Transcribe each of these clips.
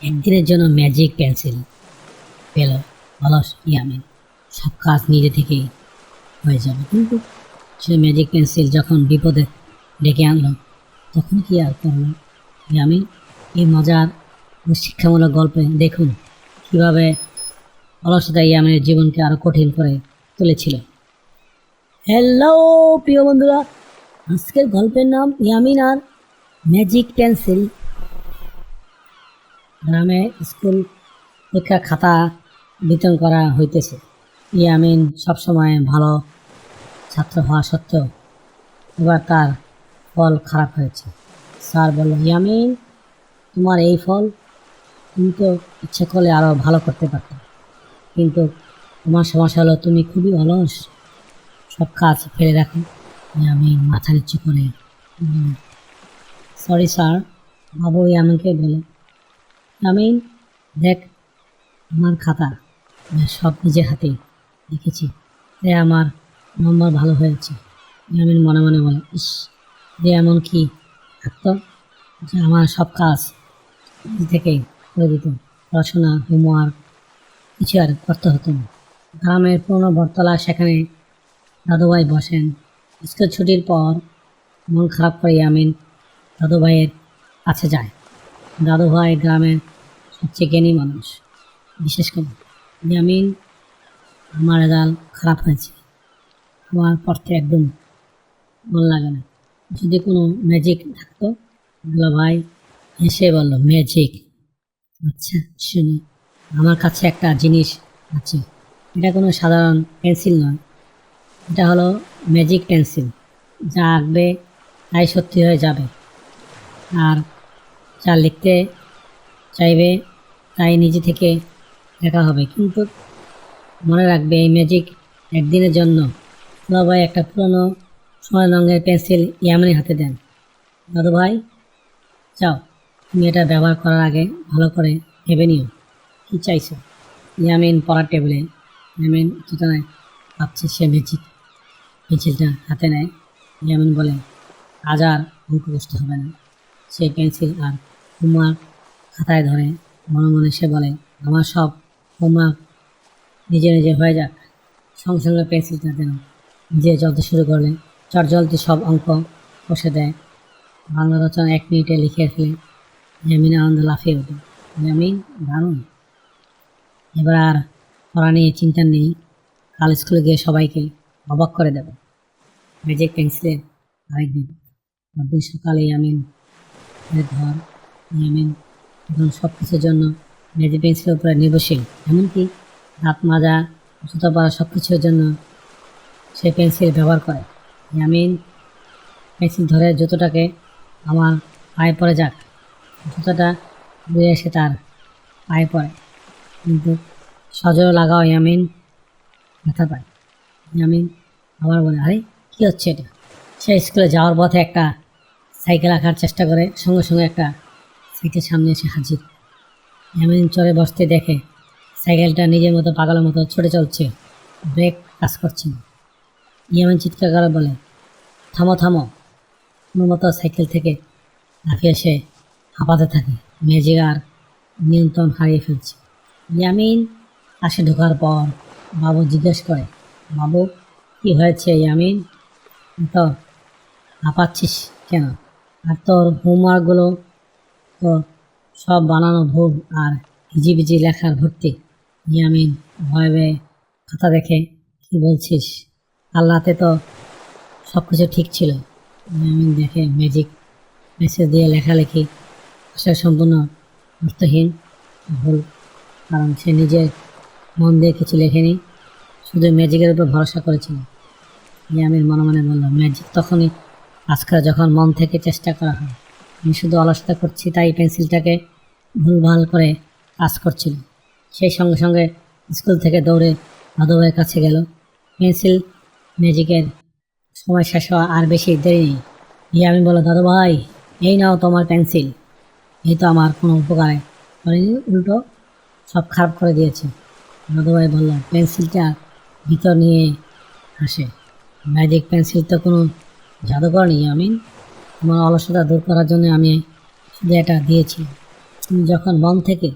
একদিনের জন্য magic pencil পেল অলস ইয়ামিন। সব কাজ নিজে থেকেই হয়ে যাবে, কিন্তু সে ম্যাজিক পেন্সিল যখন বিপদে ডেকে আনলো তখন কি আর করল ইয়ামিন। এই মজার ও শিক্ষামূলক গল্পে দেখুন কিভাবে অলসতা ইয়ামিনের জীবনকে আরো কঠিন করে তুলেছিল। হ্যালো প্রিয় বন্ধুরা, আজকের গল্পের নাম ইয়ামিন আর ম্যাজিক পেন্সিল। গ্রামে স্কুল পরীক্ষা খাতা বিতরণ করা হইতেছে। ইয়ামিন সবসময় ভালো ছাত্র হওয়া সত্ত্বেও এবার তার ফল খারাপ হয়েছে। স্যার বলল, ইয়ামিন, তোমার এই ফল, তুমি তো ইচ্ছে করলে আরও ভালো করতে পারতে, কিন্তু তোমার সমস্যা হলো তুমি খুবই অলস, সব কাজ ফেলে রাখো। ইয়ামিন মাথা নিচু করে সরি স্যার। বাবু ইয়ামিনকে বলে, ইয়ামিন দেখ আমার খাতা, আমি সব নিজের হাতেই লিখেছি, তাই আমার নম্বর ভালো হয়েছে। ইয়ামিন মনে মনে বলে, ইস, রে এমন কি থাকতো যে আমার সব কাজ নিজে থেকেই করে দিত, পড়াশোনা হোমওয়ার্ক কিছু আর করতে হতো না। গ্রামের পুরনো বটতলা, সেখানে দাদুভাই বসেন। স্কুল ছুটির পর মন খারাপ করে ইয়ামিন দাদুভাইয়ের কাছে যায়। দাদুভাই গ্রামের সবচেয়ে জ্ঞানী মানুষ। বিশেষ করে, ইয়ামিন, আমার রেজাল্ট খারাপ হয়েছে, আমার পড়তে একদম মন লাগে না, যদি কোনো ম্যাজিক থাকতো। ভাই হেসে বলল, ম্যাজিক? আচ্ছা শুনি, আমার কাছে একটা জিনিস আছে, এটা কোনো সাধারণ পেন্সিল নয়, এটা হলো ম্যাজিক পেন্সিল। যা আঁকবে তাই সত্যি হয়ে যাবে, আর যা লিখতে চাইবে তাই নিজে থেকে লেখা হবে। কিন্তু মনে রাখবে, এই ম্যাজিক একদিনের জন্য। দাদুভাই একটা পুরনো সোনালী রঙের পেন্সিল ইয়ামিনের হাতে দেন। দাদুভাই, যাও, তুমি এটা ব্যবহার করার আগে ভালো করে ভেবে নিও কী চাইছো। ইয়ামিন পড়ার টেবিলে, ইয়ামিন চেতনায় ভাবছে, সে ম্যাজিক পেন্সিলটা হাতে নেয়। ইয়ামিন বলে, আজ আর অঙ্ক কষ্ট হবে না। সে পেন্সিল আর হোমওয়ার্ক খাতায় ধরে মনে মনে সে বলে, আমার সব হোমওয়ার্ক নিজে নিজে হয়ে যাক। সঙ্গে সঙ্গে পেন্সিলটা যেন নিজে জ্বলতে শুরু করলে চটজলদি সব অঙ্ক কষে দেয়। বাংলা রচনা 1 মিনিটে লিখে ফেলে। ইয়ামিন আনন্দ লাফিয়ে ওঠে। ইয়ামিন, দারুণ, এবার আর পড়া নিয়ে চিন্তা নেই, কাল স্কুলে গিয়ে সবাইকে অবাক করে দেবে। ম্যাজিক পেন্সিলের আরেকদিন, পরদিন সকালে ইয়ামিন ঘর। ইয়ামিন এখন সব কিছুর জন্য ম্যাজিক পেন্সিলের উপরে নির্ভরশীল, এমনকি দাঁত মাজা, জুতো পরা সব কিছুর জন্য সে পেন্সিল ব্যবহার করে। ইয়ামিন পেন্সিল ধরে, জুতোটাকে আমার পায়ে পড়ে যাক। জুতোটা ঘুরে এসে তার পায়ে পড়ে, কিন্তু সজোরে লাগাও ইয়ামিন ব্যথা পায়। ইয়ামিন আবার বলে, আরে কী হচ্ছে এটা? সে স্কুলে যাওয়ার পথে একটা সাইকেল আঁকার চেষ্টা করে, সঙ্গে সঙ্গে একটা সাইকেল সামনে এসে হাজির। ইয়ামিন চড়ে বসতে দেখে সাইকেলটা নিজের মতো পাগলের মতো ছুটে চলছে, ব্রেক কাজ করছে না। ইয়ামিন চিৎকার করে বলে, থামো থামো। কোনো মতো সাইকেল থেকে লাফিয়ে এসে হাঁপাতে থাকে। ম্যাজিক আর নিয়ন্ত্রণ হারিয়ে ফেলছে। ইয়ামিন আসে ঢোকার পর বাবু জিজ্ঞেস করে, বাবু কি হয়েছে ইয়ামিন, তো হাঁপাচ্ছিস কেন? আর তোর হোমওয়ার্কগুলো তো সব বানানো ভুল আর হিজিবিজি লেখার ভর্তি। ইয়ামিন ভয়ে খাতা দেখে, কি বলছিস? কাল রাতে তো সব কিছু ঠিক ছিল। ইয়ামিন দেখে ম্যাজিক মেসেজ দিয়ে লেখালেখি আসলে সম্পূর্ণ অর্থহীন, ভুল, কারণ সে নিজের মন দিয়ে কিছু লেখেনি, শুধু ম্যাজিকের উপর ভরসা করেছিল। ইয়ামিন মনে মনে বলল, ম্যাজিক তখনই কাজ করে যখন মন থেকে চেষ্টা করা হয়। আমি শুধু অলসতা করছি, তাই পেন্সিলটাকে ভুলভাল করে কাজ করছিল। সেই সঙ্গে সঙ্গে স্কুল থেকে দৌড়ে দাদুভাইয়ের কাছে গেল। পেন্সিল ম্যাজিকের সময় শেষ হওয়া আর বেশি দেরি নেই। ইয়ামিন বলল, দাদুভাই, এই নাও তোমার পেন্সিল। এই তো আমার কোনো উপকারে করেনি, উল্টো সব খারাপ করে দিয়েছে। দাদুভাই বলল, পেন্সিলটা ভিতর নিয়ে আসে। ম্যাজিক পেন্সিল তো কোনো জাদুকর নেই ইয়ামিন, তোমার অলসতা দূর করার জন্য আমি শুধু এটা দিয়েছি। তুমি যখন মন থেকে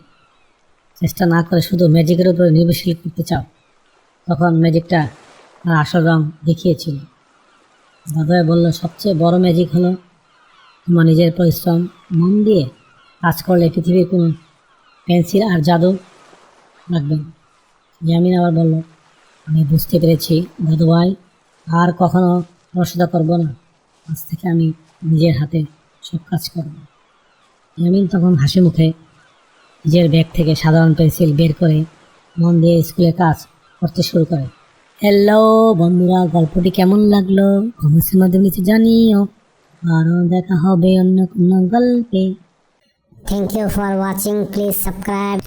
চেষ্টা না করে শুধু ম্যাজিকের উপরে নির্ভরশীল করতে চাও, তখন ম্যাজিকটা তার আসল রং দেখিয়েছিল। দাদা বলল, সবচেয়ে বড় ম্যাজিক হলো তোমার নিজের পরিশ্রম। মন দিয়ে কাজ করলে পৃথিবীর কোনো পেন্সিল আর জাদু লাগবে না। ইয়ামিন আবার বলল, আমি বুঝতে পেরেছি দাদু ভাই, আর কখনো অলসতা করব না। আজ থেকে আমি নিজের হাতে সব কাজ করব। ইয়ামিন তখন হাসি মুখে নিজের ব্যাগ থেকে সাধারণ পেন্সিল বের করে মন দিয়ে স্কুলে কাজ করতে শুরু করে। হ্যালো বন্ধুরা, গল্পটি কেমন লাগলো কমেন্টসের মাধ্যমে নিচে জানিও। আরও দেখা হবে অন্য কোনো গল্পে। Thank you for watching. Please subscribe.